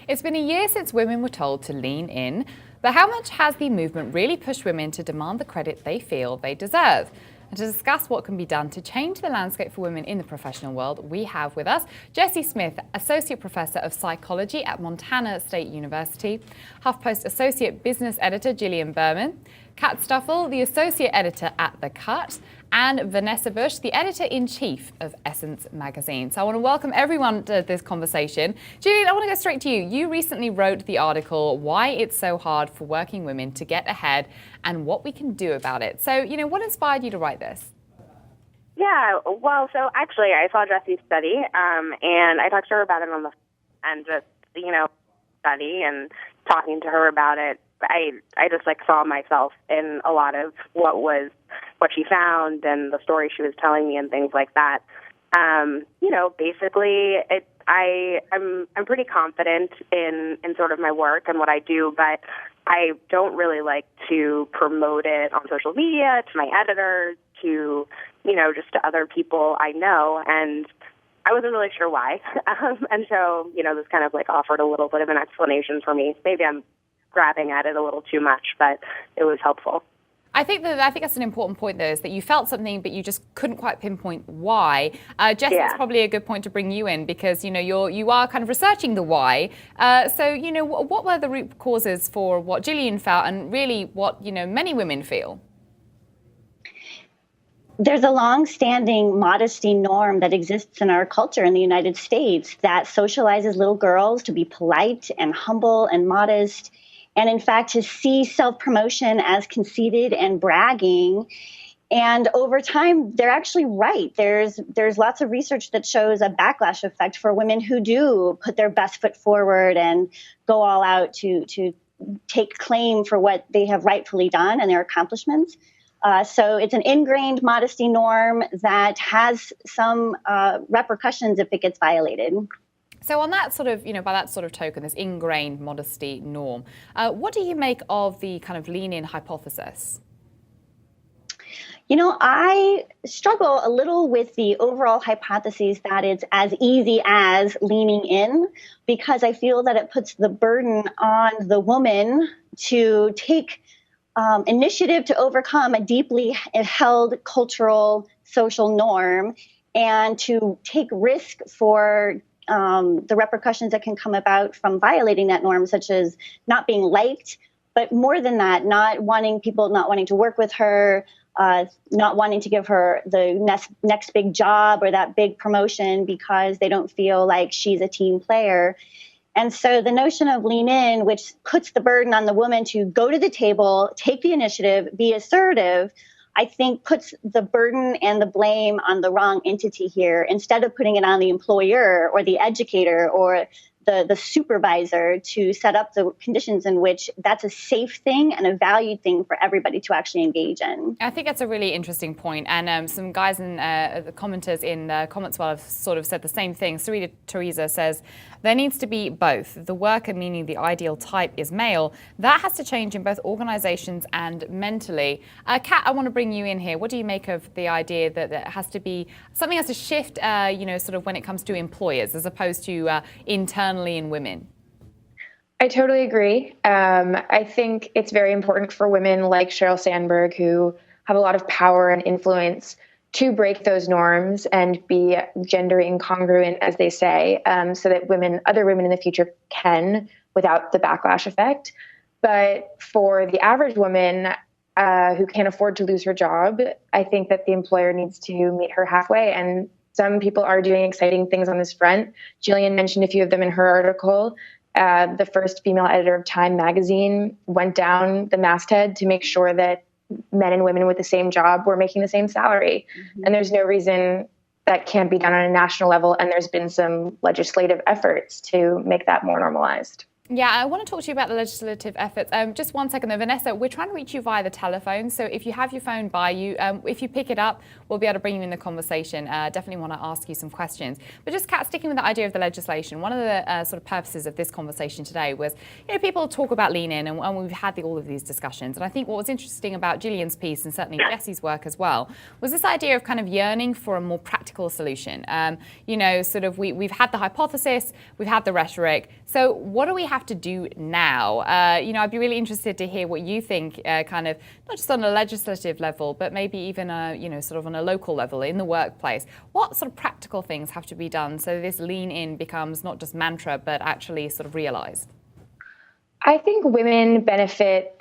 It's been a year since women were told to lean in, but how much has the movement really pushed women to demand the credit they feel they deserve? And to discuss what can be done to change the landscape for women in the professional world, we have with us Jessie Smith, Associate Professor of Psychology at Montana State University, HuffPost Associate Business Editor Gillian Berman, Kat Stuffel, the Associate Editor at The Cut, and Vanessa Bush, the Editor-in-Chief of Essence Magazine. So I want to welcome everyone to this conversation. Gillian, I want to go straight to you. You recently wrote the article, Why It's So Hard for Working Women to Get Ahead and What We Can Do About It. So, what inspired you to write this? Yeah, well, so actually I saw Jessie's study, and I talked to her about it on the and just, study and talking to her about it. I just saw myself in a lot of what she found and the story she was telling me and things like that. Basically I'm pretty confident in sort of my work and what I do, but I don't really like to promote it on social media to my editors, to, just to other people I know. And I wasn't really sure why. And so, this kind of offered a little bit of an explanation for me. Maybe I'm grabbing at it a little too much, but it was helpful. I think that's an important point, though, is that you felt something, but you just couldn't quite pinpoint why. Jess, it's probably a good point to bring you in because, you are kind of researching the why. So, what were the root causes for what Gillian felt and really what, many women feel? There's a long-standing modesty norm that exists in our culture in the United States that socializes little girls to be polite and humble and modest, and in fact to see self-promotion as conceited and bragging. And over time, they're actually right. There's lots of research that shows a backlash effect for women who do put their best foot forward and go all out to take claim for what they have rightfully done and their accomplishments. So it's an ingrained modesty norm that has some repercussions if it gets violated. So on that sort of, by that sort of token, this ingrained modesty norm, what do you make of the kind of lean-in hypothesis? I struggle a little with the overall hypothesis that it's as easy as leaning in, because I feel that it puts the burden on the woman to take initiative to overcome a deeply held cultural social norm and to take risk for the repercussions that can come about from violating that norm, such as not being liked, but more than that, not wanting to work with her, not wanting to give her the next big job or that big promotion because they don't feel like she's a team player. And so the notion of lean in, which puts the burden on the woman to go to the table, take the initiative, be assertive, I think puts the burden and the blame on the wrong entity here, instead of putting it on the employer or the educator or the supervisor to set up the conditions in which that's a safe thing and a valued thing for everybody to actually engage in. I think that's a really interesting point. And some guys and the commenters in the comments well have sort of said the same thing. Sarita Teresa says, there needs to be both. The worker, meaning the ideal type, is male. That has to change in both organizations and mentally. Kat, I want to bring you in here. What do you make of the idea that there has to be, something has to shift, sort of when it comes to employers as opposed to internally in women? I totally agree. I think it's very important for women like Sheryl Sandberg, who have a lot of power and influence, to break those norms and be gender incongruent, as they say, so that other women in the future can, without the backlash effect. But for the average woman who can't afford to lose her job, I think that the employer needs to meet her halfway. And some people are doing exciting things on this front. Gillian mentioned a few of them in her article. The first female editor of Time magazine went down the masthead to make sure that men and women with the same job were making the same salary. Mm-hmm. And there's no reason that can't be done on a national level. And there's been some legislative efforts to make that more normalized. Yeah, I want to talk to you about the legislative efforts. Just one second though, Vanessa, we're trying to reach you via the telephone. So if you have your phone by you, if you pick it up, we'll be able to bring you in the conversation. Definitely want to ask you some questions. But just Kat, sticking with the idea of the legislation, one of the sort of purposes of this conversation today was, people talk about Lean In, and we've had all of these discussions. And I think what was interesting about Gillian's piece, and certainly Jesse's work as well, was this idea of kind of yearning for a more practical solution. Sort of we've had the hypothesis, we've had the rhetoric. So what do we have to do now? I'd be really interested to hear what you think, kind of not just on a legislative level, but maybe even sort of on a local level in the workplace. What sort of practical things have to be done so this Lean In becomes not just mantra, but actually sort of realized? I think women benefit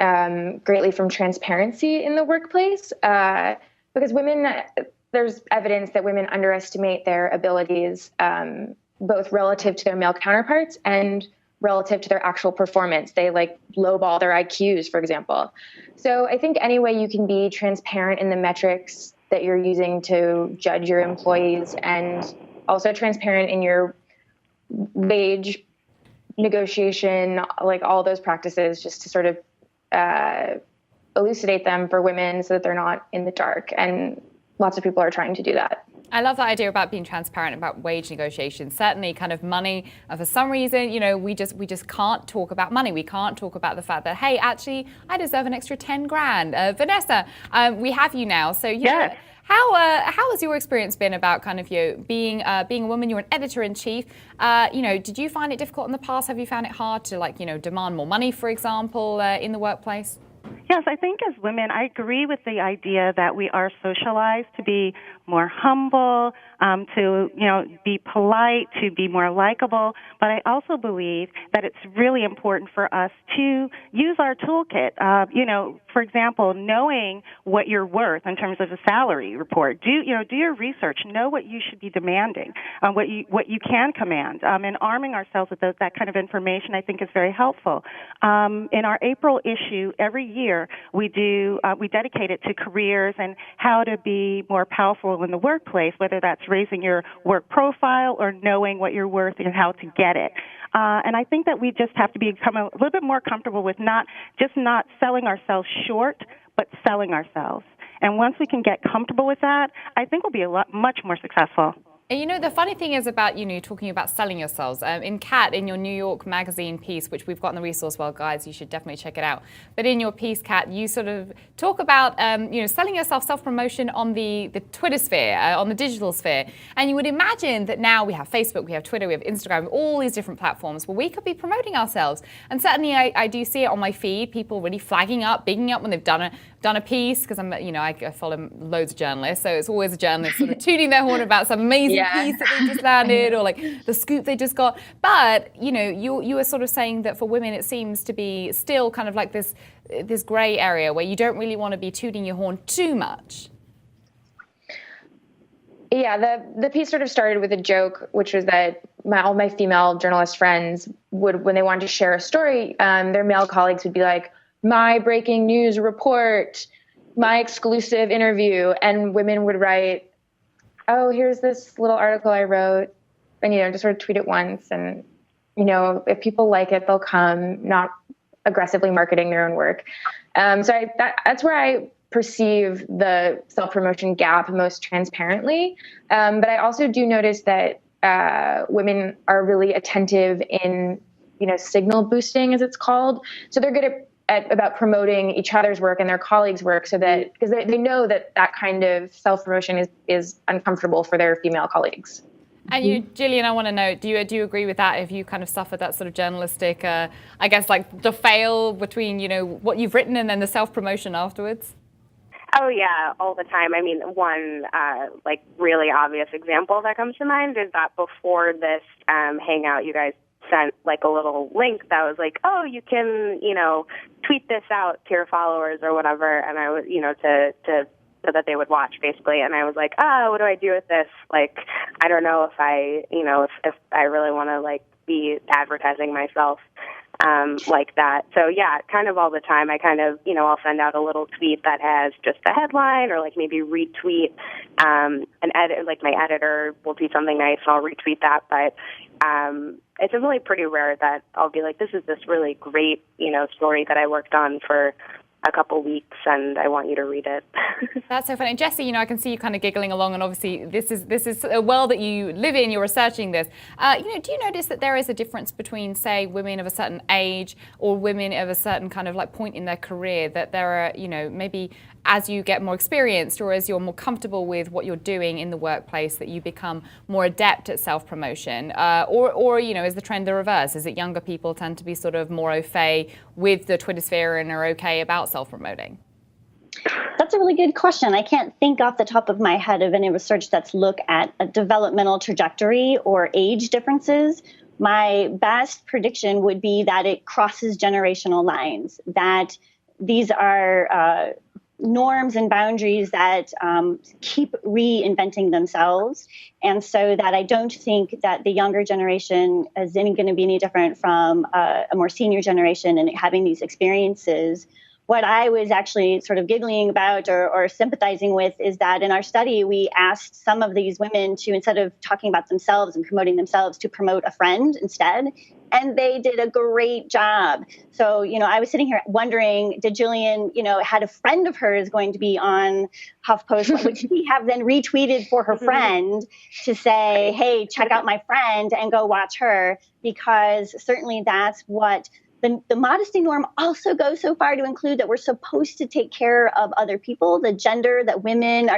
greatly from transparency in the workplace because there's evidence that women underestimate their abilities, both relative to their male counterparts and relative to their actual performance. They lowball their IQs, for example. So I think any way you can be transparent in the metrics that you're using to judge your employees, and also transparent in your wage negotiation, all those practices, just to sort of elucidate them for women so that they're not in the dark. And lots of people are trying to do that. I love that idea about being transparent about wage negotiations. Certainly kind of money. For some reason, we just can't talk about money. We can't talk about the fact that, hey, actually, I deserve an extra 10 grand. Vanessa, we have you now. So, Yes. How has your experience been about kind of being a woman? You're an editor-in-chief. Did you find it difficult in the past? Have you found it hard to demand more money, for example, in the workplace? Yes, I think as women, I agree with the idea that we are socialized to be more humble, to be polite, to be more likable. But I also believe that it's really important for us to use our toolkit. For example, knowing what you're worth in terms of a salary report. Do your research. Know what you should be demanding, what you can command, and arming ourselves with that kind of information, I think, is very helpful. In our April issue, every year we dedicate it to careers and how to be more powerful in the workplace, whether that's raising your work profile or knowing what you're worth and how to get it. And I think that we just have to become a little bit more comfortable with not selling ourselves short, but selling ourselves. And once we can get comfortable with that, I think we'll be much more successful. And the funny thing is about, talking about selling yourselves. In Kat, in your New York Magazine piece, which we've got in the resource well, guys, you should definitely check it out. But in your piece, Kat, you sort of talk about, selling yourself, self-promotion on the Twitter sphere, on the digital sphere. And you would imagine that now we have Facebook, we have Twitter, we have Instagram, all these different platforms where we could be promoting ourselves. And certainly I do see it on my feed, people really flagging up, bigging up when they've done a piece, because I follow loads of journalists, so it's always a journalist sort of tooting their horn about some amazing piece that they just landed, or the scoop they just got. But you were sort of saying that for women it seems to be still kind of like this grey area where you don't really want to be tooting your horn too much. Yeah, the piece sort of started with a joke, which was that all my female journalist friends would, when they wanted to share a story, their male colleagues would be like, my breaking news report, my exclusive interview, and women would write, oh, here's this little article I wrote, and just sort of tweet it once, and if people like it, they'll come, not aggressively marketing their own work. So that's where I perceive the self-promotion gap most transparently. But I also do notice that women are really attentive in signal boosting, as it's called. So they're good about promoting each other's work and their colleagues' work, so that because they know that kind of self-promotion is uncomfortable for their female colleagues. And Gillian, I want to know, do you agree with that? Have you kind of suffered that sort of journalistic, I guess, the fail between what you've written and then the self-promotion afterwards? Oh, yeah, all the time. I mean, one really obvious example that comes to mind is that before this hangout, you guys sent a little link that was like, oh, you can, tweet this out to your followers or whatever. And I was, so that they would watch basically. And I was like, what do I do with this? I don't know if I, if I really want to be advertising myself like that. So yeah, kind of all the time I kind of, I'll send out a little tweet that has just the headline, or maybe retweet, my editor will do something nice and I'll retweet that. But it's really pretty rare that I'll be like, this is this really great, story that I worked on for a couple weeks, and I want you to read it. That's so funny. Jessie, I can see you kind of giggling along, and obviously this is a world that you live in, you're researching this. Do you notice that there is a difference between, say, women of a certain age or women of a certain kind of like point in their career, that there are, maybe as you get more experienced or as you're more comfortable with what you're doing in the workplace, that you become more adept at self-promotion? Or is the trend the reverse? Is it younger people tend to be sort of more au fait with the Twitter sphere and are okay about self-promoting? That's a really good question. I can't think off the top of my head of any research that's looked at a developmental trajectory or age differences. My best prediction would be that it crosses generational lines, that these are norms and boundaries that keep reinventing themselves. And so that I don't think that the younger generation is going to be any different from a more senior generation and having these experiences. What I was actually sort of giggling about or sympathizing with is that in our study, we asked some of these women to, instead of talking about themselves and promoting themselves, to promote a friend instead. And they did a great job. So, I was sitting here wondering, did Jillian, had a friend of hers going to be on HuffPost, would she have then retweeted for her friend to say, hey, check out my friend and go watch her? Because certainly that's what the modesty norm also goes so far to include that we're supposed to take care of other people, the gender, that women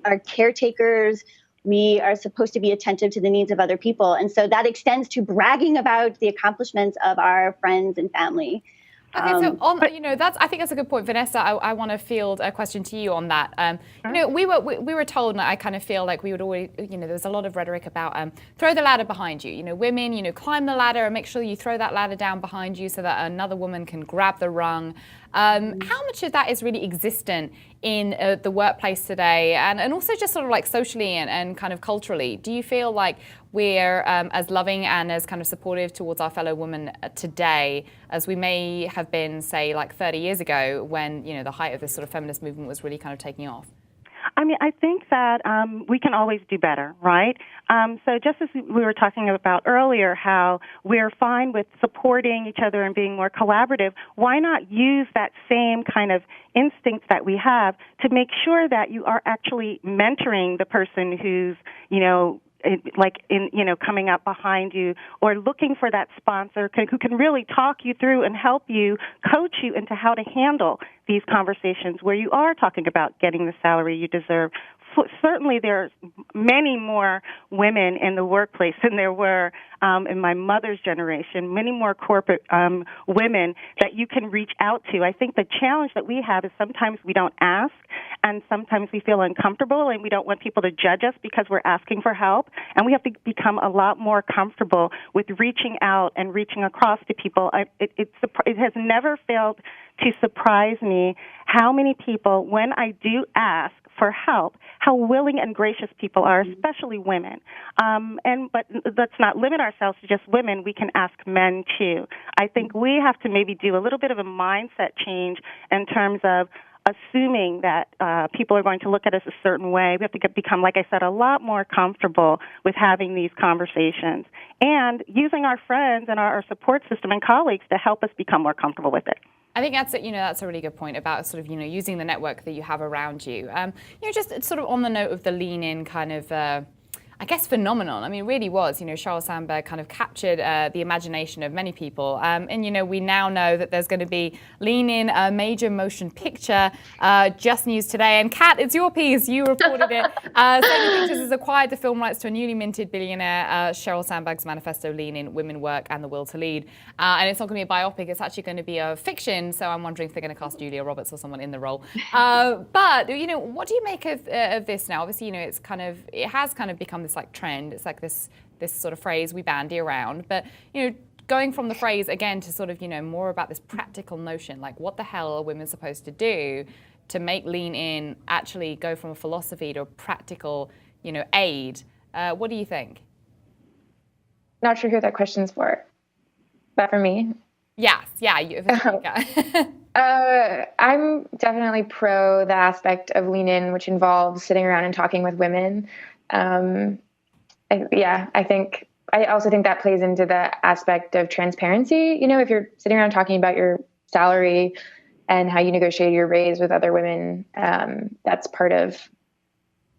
are caretakers. We are supposed to be attentive to the needs of other people. And so that extends to bragging about the accomplishments of our friends and family. Okay, so I think that's a good point, Vanessa. I want to field a question to you on that. We were told, and I kind of feel like we would always, there was a lot of rhetoric about throw the ladder behind you. Women, climb the ladder and make sure you throw that ladder down behind you so that another woman can grab the rung. How much of that is really existent in the workplace today, and also just sort of like socially and kind of culturally? Do you feel like we're as loving and as kind of supportive towards our fellow women today as we may have been, say, like 30 years ago when, the height of this sort of feminist movement was really kind of taking off? I think that we can always do better, right? So just as we were talking about earlier, how we're fine with supporting each other and being more collaborative, why not use that same kind of instinct that we have to make sure that you are actually mentoring the person who's, coming up behind you, or looking for that sponsor who can really talk you through and help you, coach you into how to handle these conversations where you are talking about getting the salary you deserve. Certainly there's many more women in the workplace than there were in my mother's generation, many more corporate women that you can reach out to. I think the challenge that we have is sometimes we don't ask, and sometimes we feel uncomfortable, and we don't want people to judge us because we're asking for help. And we have to become a lot more comfortable with reaching out and reaching across to people. It has never failed to surprise me how many people, when I do ask for help, how willing and gracious people are, especially women. But let's not limit ourselves to just women. We can ask men too. I think we have to maybe do a little bit of a mindset change in terms of assuming that people are going to look at us a certain way. We have to become, like I said, a lot more comfortable with having these conversations and using our friends and our support system and colleagues to help us become more comfortable with it. I think that's a really good point about sort of using the network that you have around you. Just sort of on the note of the lean in kind of I guess phenomenon. I mean, it really was. Sheryl Sandberg kind of captured the imagination of many people. And we now know that there's going to be Lean In, a major motion picture. Just news today. And Kat, it's your piece. You reported it. Sony Pictures has acquired the film rights to a newly minted billionaire, Sheryl Sandberg's manifesto, Lean In, Women Work and the Will to Lead. And it's not going to be a biopic. It's actually going to be a fiction. So I'm wondering if they're going to cast Julia Roberts or someone in the role. But, what do you make of this now? Obviously, it has kind of become this like trend. It's like this sort of phrase we bandy around, but going from the phrase again to sort of more about this practical notion, like what the hell are women supposed to do to make Lean In actually go from a philosophy to a practical aid. What do you think? Not sure who that question's for. Is that for me? Yes, yeah. I'm definitely pro the aspect of Lean In, which involves sitting around and talking with women. I think I also think that plays into the aspect of transparency. If you're sitting around talking about your salary and how you negotiate your raise with other women, that's part of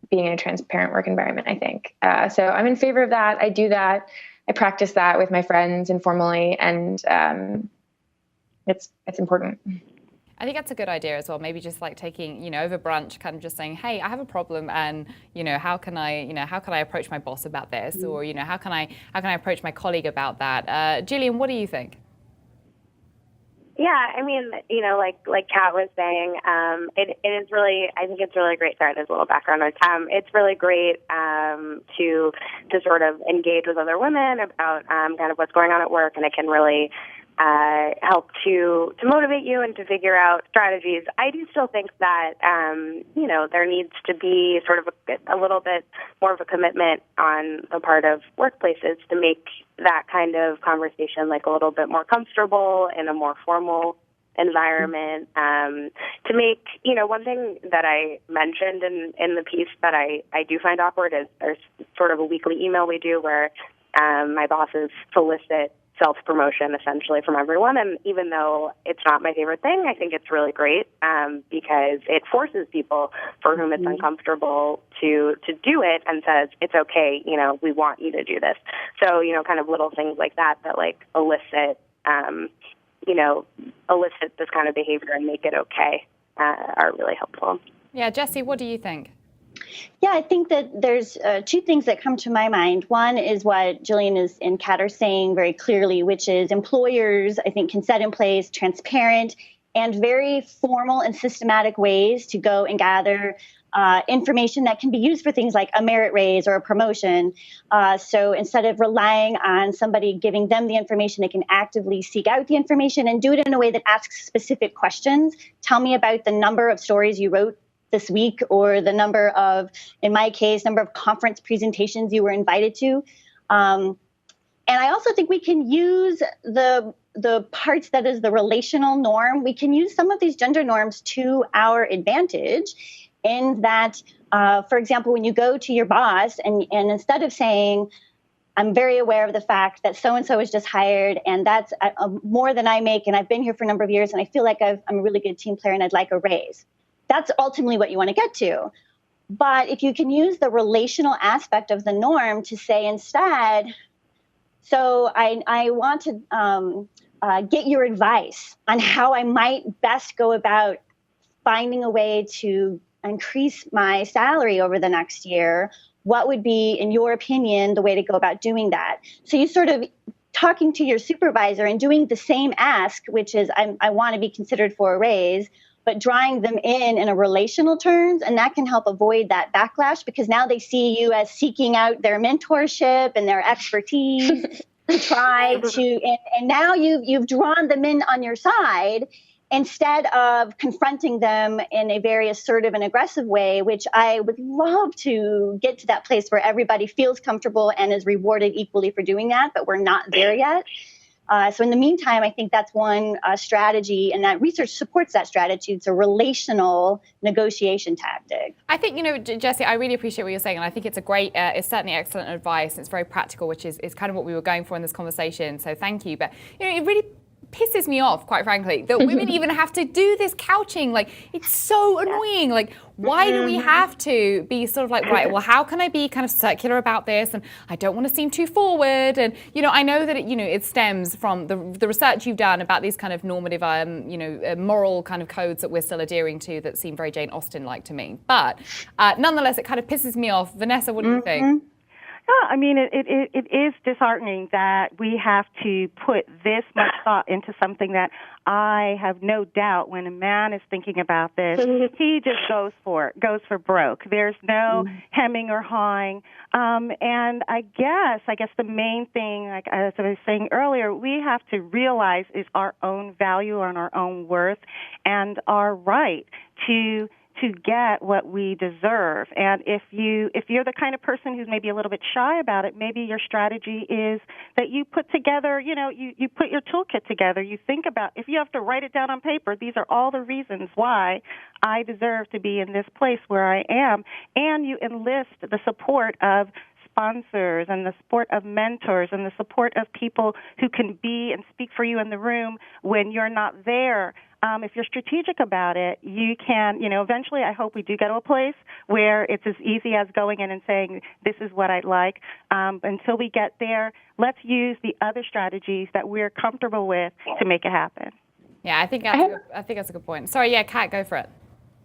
being in a transparent work environment, I think. So I'm in favor of that. I do that. I practice that with my friends informally, and it's important. I think that's a good idea as well. Maybe just like taking, over brunch, kind of just saying, hey, I have a problem, and how can I approach my boss about this, or how can I approach my colleague about that? Gillian, what do you think? Yeah, I mean, like Kat was saying, it is really, I think it's really great. Sorry, there's a little background noise. It's really great to sort of engage with other women about kind of what's going on at work, and it can really help to motivate you and to figure out strategies. I do still think that, there needs to be sort of a little bit more of a commitment on the part of workplaces to make that kind of conversation like a little bit more comfortable in a more formal environment. To make, one thing that I mentioned in the piece that I do find awkward is there's sort of a weekly email we do where my bosses solicit self-promotion essentially from everyone. And even though it's not my favorite thing, I think it's really great because it forces people for whom it's uncomfortable to do it and says, it's okay, we want you to do this. So, kind of little things like that like elicit this kind of behavior and make it okay are really helpful. Yeah, Jessie, what do you think? Yeah, I think that there's two things that come to my mind. One is what Gillian and Kat are saying very clearly, which is employers, I think, can set in place transparent and very formal and systematic ways to go and gather information that can be used for things like a merit raise or a promotion. So instead of relying on somebody giving them the information, they can actively seek out the information and do it in a way that asks specific questions. Tell me about the number of stories you wrote this week, or the number of conference presentations you were invited to. And I also think we can use the parts that is the relational norm. We can use some of these gender norms to our advantage in that, for example, when you go to your boss and instead of saying, I'm very aware of the fact that so-and-so was just hired and that's more than I make and I've been here for a number of years and I feel like I'm a really good team player and I'd like a raise. That's ultimately what you want to get to. But if you can use the relational aspect of the norm to say instead, so I want to get your advice on how I might best go about finding a way to increase my salary over the next year. What would be, in your opinion, the way to go about doing that? So you sort of talking to your supervisor and doing the same ask, which is I want to be considered for a raise, but drawing them in a relational terms, and that can help avoid that backlash because now they see you as seeking out their mentorship and their expertise to try to, and now you've drawn them in on your side instead of confronting them in a very assertive and aggressive way, which I would love to get to that place where everybody feels comfortable and is rewarded equally for doing that, but we're not there yet. So in the meantime, I think that's one strategy, and that research supports that strategy. It's a relational negotiation tactic. I think, Jessie, I really appreciate what you're saying, and I think it's it's certainly excellent advice. It's very practical, which is kind of what we were going for in this conversation. So thank you. But, it really pisses me off, quite frankly, that women even have to do this couching. Like, it's so annoying. Like, why do we have to be sort of like, right, well, how can I be kind of circular about this? And I don't want to seem too forward. And, I know that, it stems from the research you've done about these kind of normative, moral kind of codes that we're still adhering to that seem very Jane Austen-like to me. But nonetheless, it kind of pisses me off. Vanessa, what do you think? I mean, it is disheartening that we have to put this much thought into something that I have no doubt when a man is thinking about this, he just goes for broke. There's no hemming or hawing. And I guess the main thing, like as I was saying earlier, we have to realize is our own value and our own worth and our right to get what we deserve. And if you're the kind of person who's maybe a little bit shy about it, maybe your strategy is that you put together, you put your toolkit together. You think about, if you have to write it down on paper, these are all the reasons why I deserve to be in this place where I am. And you enlist the support of sponsors and the support of mentors and the support of people who can be and speak for you in the room when you're not there. If you're strategic about it, you can, eventually I hope we do get to a place where it's as easy as going in and saying, this is what I'd like. Until we get there, let's use the other strategies that we're comfortable with to make it happen. Yeah, I think that's a good point. Sorry, yeah, Kat, go for it.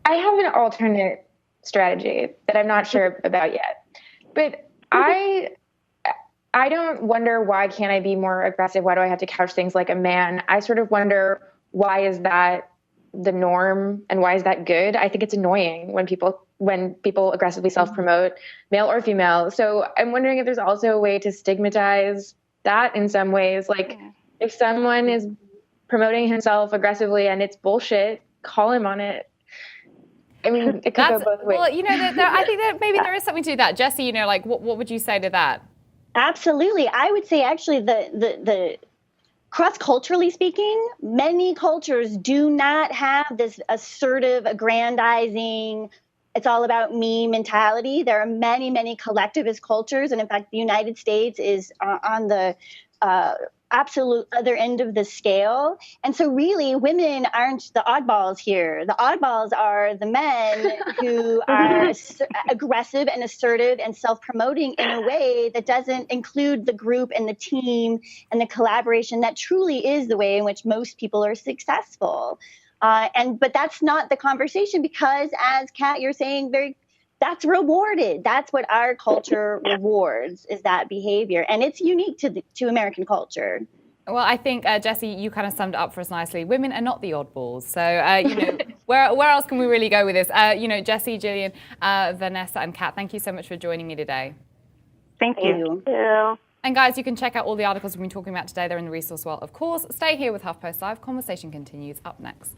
I have an alternate strategy that I'm not sure about yet. But I don't wonder, why can't I be more aggressive? Why do I have to couch things like a man? I sort of wonder, why is that the norm and why is that good? I think it's annoying when people aggressively self-promote, male or female. So I'm wondering if there's also a way to stigmatize that in some ways. Like, if someone is promoting himself aggressively and it's bullshit, call him on it. I mean, it could go both ways. Well, I think that maybe there is something to that. Jesse, what would you say to that? Absolutely. I would say actually the cross-culturally speaking, many cultures do not have this assertive, aggrandizing, it's all about me mentality. There are many, many collectivist cultures. And in fact, the United States is on the absolute other end of the scale. And so really, women aren't the oddballs here. The oddballs are the men who are aggressive and assertive and self-promoting in a way that doesn't include the group and the team and the collaboration that truly is the way in which most people are successful. But that's not the conversation, because, as Kat, you're saying, that's rewarded. That's what our culture rewards, is that behavior. And it's unique to American culture. Well, I think, Jesse, you kind of summed it up for us nicely. Women are not the oddballs. So, where else can we really go with this? Jesse, Gillian, Vanessa, and Kat, thank you so much for joining me today. Thank you. Thank you. And guys, you can check out all the articles we've been talking about today. They're in the resource well, of course. Stay here with HuffPost Live. Conversation continues up next.